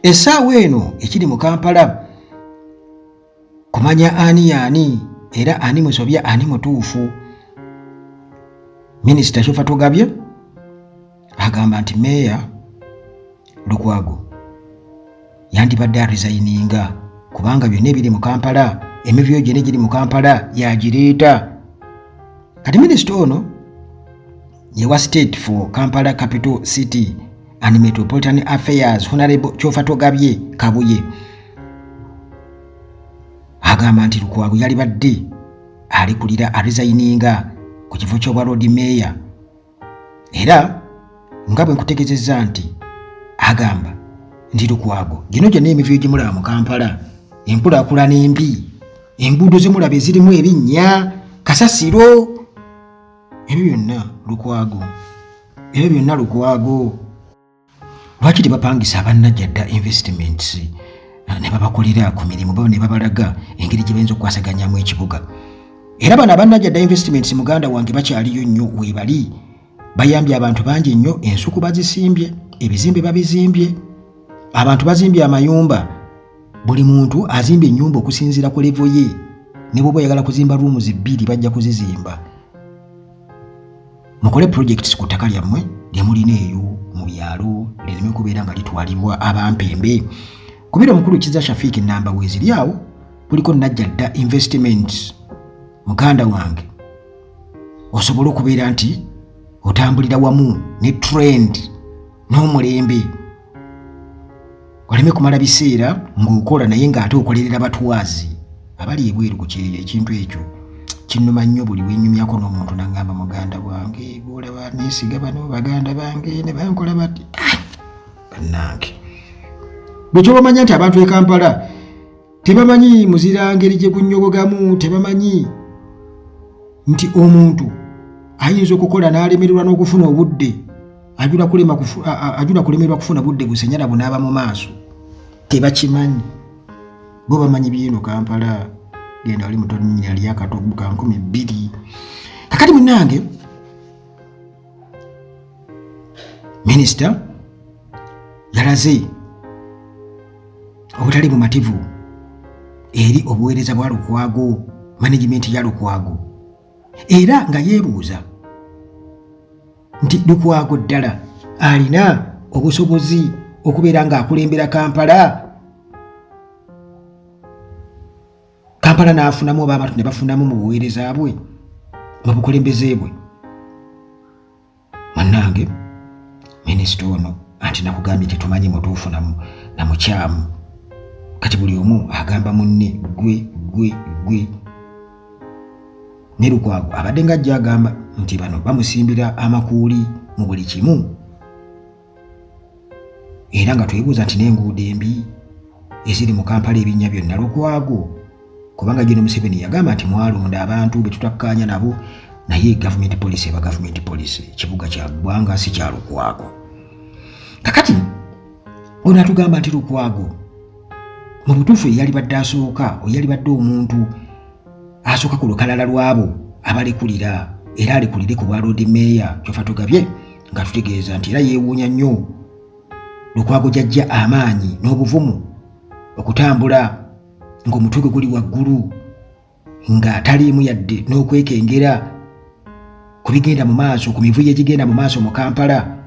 essaawa eno ekiri mu Kampala kumanya ani yaani era ani musobya ani mutuufu. Minisita Kyufa Togabye agamba nti Meeya Lukwago yandibadde aresigninga kubanga byonna ebiri mu Kampala, emivyo gyonna egiri mu Kampala yagireeta. Kati minisita ono yewa State for Kampala Capital City and Metropolitan Affairs Honorable Kyufa Togabye Kabuye agamba nti Lukwago yalibadde alikulira aresigninga ku kifo ky'obwa Lord Mayor, era nga bwe nkutegeezezza nti agamba nti Lukwago gino gyonna emivyo gimulaba mu Kampala, enkulaakulana embi, enguudo zimulaba ezirimu ebinnya, kasasiro, ebyo byonna Lukwago. Lwaki tebapangisa abannajjadda investments ne babakolera ku mirimu bo ne babalaga engeri gye bayinza okukwasaganyamu ekibuga? Era bano abannajjadda investments muganda wange bakyaliyo nnyo weebali, bayambye abantu bangi nnyo. Ensuku bazisimbye, ebizimbe babizimbye, abantu bazimbye amayumba. Buli muntu azimbye ennyumba okusinziira ku levo ye, ne bw'oba oyagala kuzimba rooms 2 bajja kuzizimba. Mukole projects ku ttaka lyammwe lye mulina eyo mu byalo, lireme kubeera nga litwalibwa abampembe. Kubira omukulu Kizza Shafik Namba weeziri awo kuliko Najjadda Investments. Muganda wange osobola okubeera nti otambulira wamu ne trend n'omulembe, oleme kumala biseera ng'okola naye ng'ate okolerera batwazi abali ebweru ku ekintu ekyo. Kinnuma nnyo buli wenyumyako n'omuntu n'angamba muganda wange bw'olaba neesiga bano baganda bange ne bankola bati. Bannange bwe kyobamanya nti abantu e Kampala tebamanyi muzira ngeri gye kunnyogogamu, tebamanyi nti omuntu ayinza okukola n'alemererwa n'okufuna obudde, ajula kulemerwa kufuna budde busenyala bunaaba mu maaso. Tebakimanyi bo, bamanyi byeno Kampala. Genda wali mutonyi yali akatobu ka 12. Kakati munnange minisita yalaze obutali bumativu eri obuweereza bwa Lukwago, management ya Lukwago, era nga yeebuuza nti Lukwago ddala alina obusobozi okubeera ng'akulembera Kampala n'afunamu oba abantu ne bafunamu mu buweereza bwe, mu bukulembeze bwe. Mannange minisita ono anti nakugambye tetumanyi mutuufu na mukyamu. Kati buli omu agamba munne gwe. Ne Lukwago abadde ng'ajja agamba nti bano bamusimbira amakuuli mu buli kimu, era nga twebuuza nti n'enguudo embi eziri mu Kampala ebinnya byonna Lukwago, kubanga John Museveni yagamba nti mwalonda abantu betutakkaanya nabo, naye government policy eba government policy, kibuga kya ggwanga si kya Lukwago. Kakati ono atugamba nti Lukwago mu butuufu yalibadde asooka, yalibadde omuntu asooka ku lukalala lwabo abalekulira, era alekulire ku bwa Lord Mayor Kyufa Togabye, nga tutegeeza nti era yeewuunya nnyo Lukwago jajja amaanyi n'obuvumu okutambula ng'omutwe gwe guli waggulu, nga taliimu yadde n'okwekengera ku bigenda mu maaso, ku mivuyo egigenda mu maaso mu Kampala.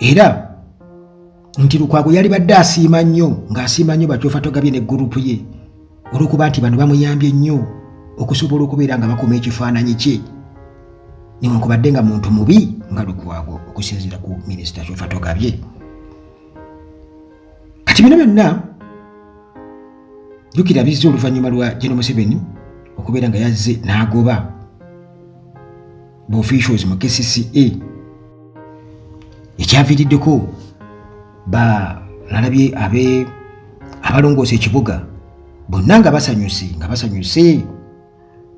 Era nti Lukwago yalibadde asiima nnyo, ng'asiima nnyo Kyufa Togabye ne gurupu ye olw'okuba nti bano bamuyambye nnyo okusobola okubeera nga bakuma ekifaananyi kye, newankubadde nga muntu mubi nga Lukwago okusinziira ku minisita Kyufa Togabye. Kati bino byonna jjukira bizze oluvannyuma lwa General Museveni okubeera nga yazze n'agoba officials mu KCCA, ekyaviiriddeko nalabye abalongoosa ekibuga bonna nga basanyuse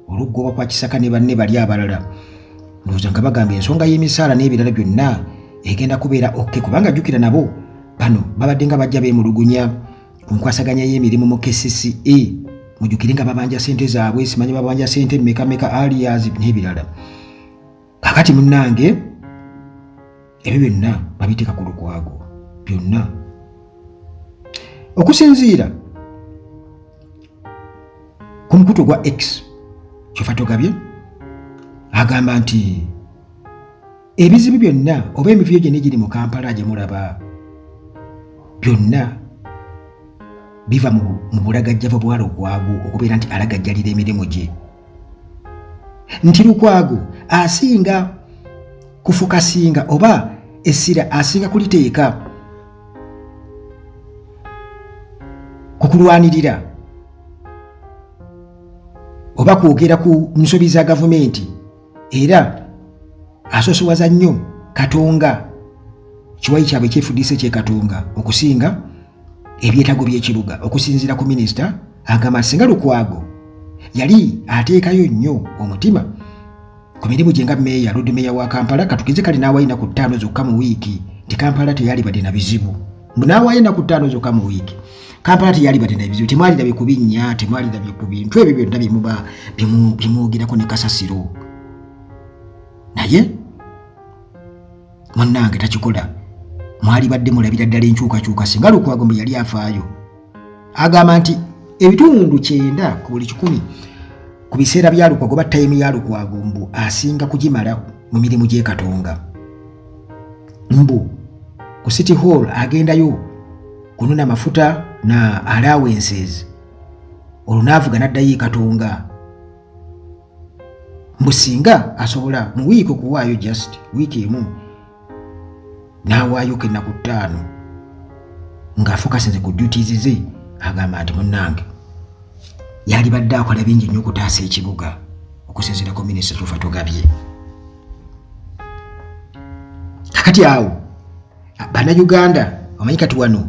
olw'okugoba kwa Kisaka ne banne bali abalala, ndowooza nga bagamba ensonga y'emisaala n'ebirala byonna egenda kubeera okke, kubanga jjukira nabo bano babadde nga bajja beemulugunya ku nkwasaganya y'emirimu mu KCCA. Mujjukire nga babanja ssente zaabwe, simanyi babanja ssente meka alias n'ebirala. Kakati munnange ebyo byonna babiteeka ku Lukwago, byonna okusinziira ku mukutu gwa X Kyofatogabye agamba nti ebizibu byonna oba emivuyo gyonna egiri mu Kampala gye mulaba byonna biva mu bulagajjavu bwa Lukwago okubeera nti alagajjalira emirimu gye, nti Lukwago asinga kufukasinga oba essira asinga kuliteeka ku kulwanirira oba kwogera ku nsobi za gavumenti, era asosowaza nnyo Katonga, kiwayi kyabwe kyefuddiise kye Katonga okusinga ebyetaago by'ekibuga. Okusinziira ku minisita agamba singa Lukwago yali ateekayo nnyo omutima ku mirimu gye nga meeya, road meeya wa Kampala, katugeze kale n'awaayo ennaku 5 zokka mu wiiki, nti Kampala teyalibadde na bizibu. Mbu n'awaayo ennaku 5 zokka mu wiiki, Kampala teyalibadde na bizibu, temwalirabye ku binnya, temwalirabye ku bintu ebyo byonna bimwogerako ne kasasiro. Naye munnange takikola, mwalibadde mulabira ddala enkyukakyuka singa Lukwago mbe yali afaayo. Agamba nti ebitundu 9 ku buli 100 ku biseera bya Lukwago oba tayimu ya Lukwago mbu asinga kugimala mu mirimu gy'e Katonga. Mbu ku City Hall agendayo kunona mafuta na allowances, olunaavuga n'addayo e Katonga. Mbu singa asobola mu wiiki okuwaayo just wiiki emu n'awaayo ennaku 5 ng'afokasinze ku duties ze, agamba nti munnange yalibadde akola bingi nnyo okutaasa ekibuga, okusinziira ku minisita Kyofatogabye. Kakati awo bannayuganda omanyi kati wano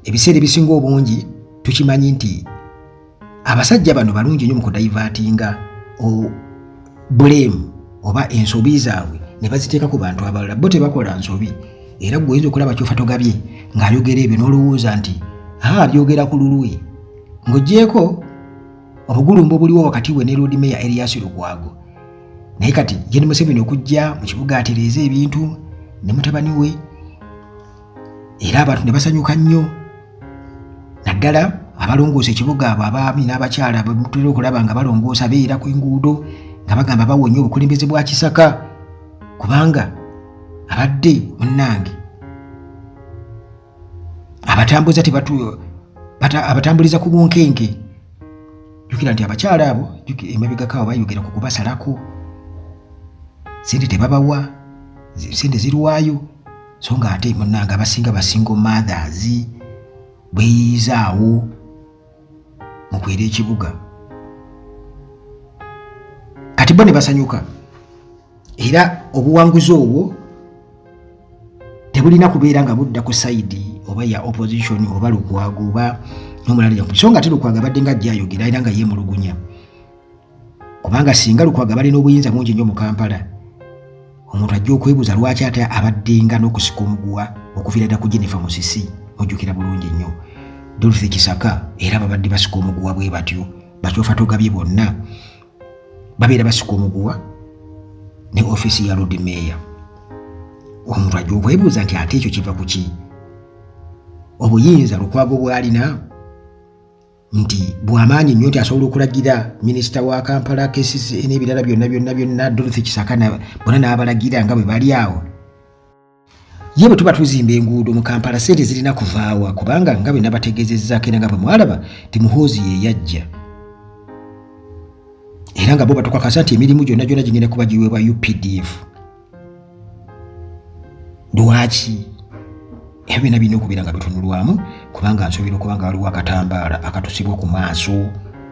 ebiseera ebisinga obungi tukimanyi nti abasajja bano balungi nnyo mu kudaivatinga blame oba ensobi zaabwe ne baziteeka ku bantu abalala, bo tebakola nsobi. Era gwe oyinza okulaba Kyofatogabye ng'ayogera ebyo n'olowooza nti byogera ku lulwe, ng'oggyeko obugulumba obuliwo wakati we ne road meeya Erias Lukwago. Naye kati ye ne Museveni okujja mu kibuga atereeza ebintu ne mutabani we, era abantu ne basanyuka nnyo, naddala abalongoosa ekibuga abo abaami n'abakyala bamutera okulaba nga balongoosa beera ku enguudo nga bagamba bawonya obukulembeze bwa Kisaka, kubanga abadde munnange abatambuza abatambuliza ku bunkenke. Jukira nti abakyala abo emabegako bayogera ku kubasalako, sente tebabawa, sente zirwayo, so nga ate munnange abasinga basingo mothers bweyizaawo mu kwera ekibuga. Kati bo ne basanyuka, era obuwanguzi obwo tebulina kubeera nga budda ku sayidi oba ya opposition oba Lukwago oba n'omulala, so nga ate Lukwago abadde nga ajja ayogera era nga yeemulugunya, kubanga singa Lukwago balina obuyinza bungi nnyo mu Kampala, omuntu ajja okwebuuza lwaki ate abaddenga n'okusika omuguwa okuviira ddala ku Jennifer Musisi, mujjukira bulungi nnyo Dorothy Kisaka, era babadde basika omuguwa bwe batyo. Bakyofatogabye bonna babeera basika omuguwa ne ofisi ya road meeya. Omuntu ajja okwebuuza nti ate ekyo kiva ku ki? Obuyinza Lukwago bw'alina nti bw'amaanyi nnyo nti asobola okulagira minisita wa Kampala KCCA n'ebirala byonna Dorothy Kisaka bonna n'abalagira nga bwe bali awo. Ye bwe tuba tuzimba enguudo mu Kampala sente zirina kuvaawa, kubanga nga bwe nabategeezezzaako era nga bwe mwalaba ti Muhoozi ye yajja, era nga bo batukakasa nti emirimu gyonna gigenda kuba giweebwa UPDF. Lwaki? Ebyo byonna birina okubeera nga bitunulwamu, kubanga nsuubira okuba nga waliwo akatambaala akatusibwa ku maaso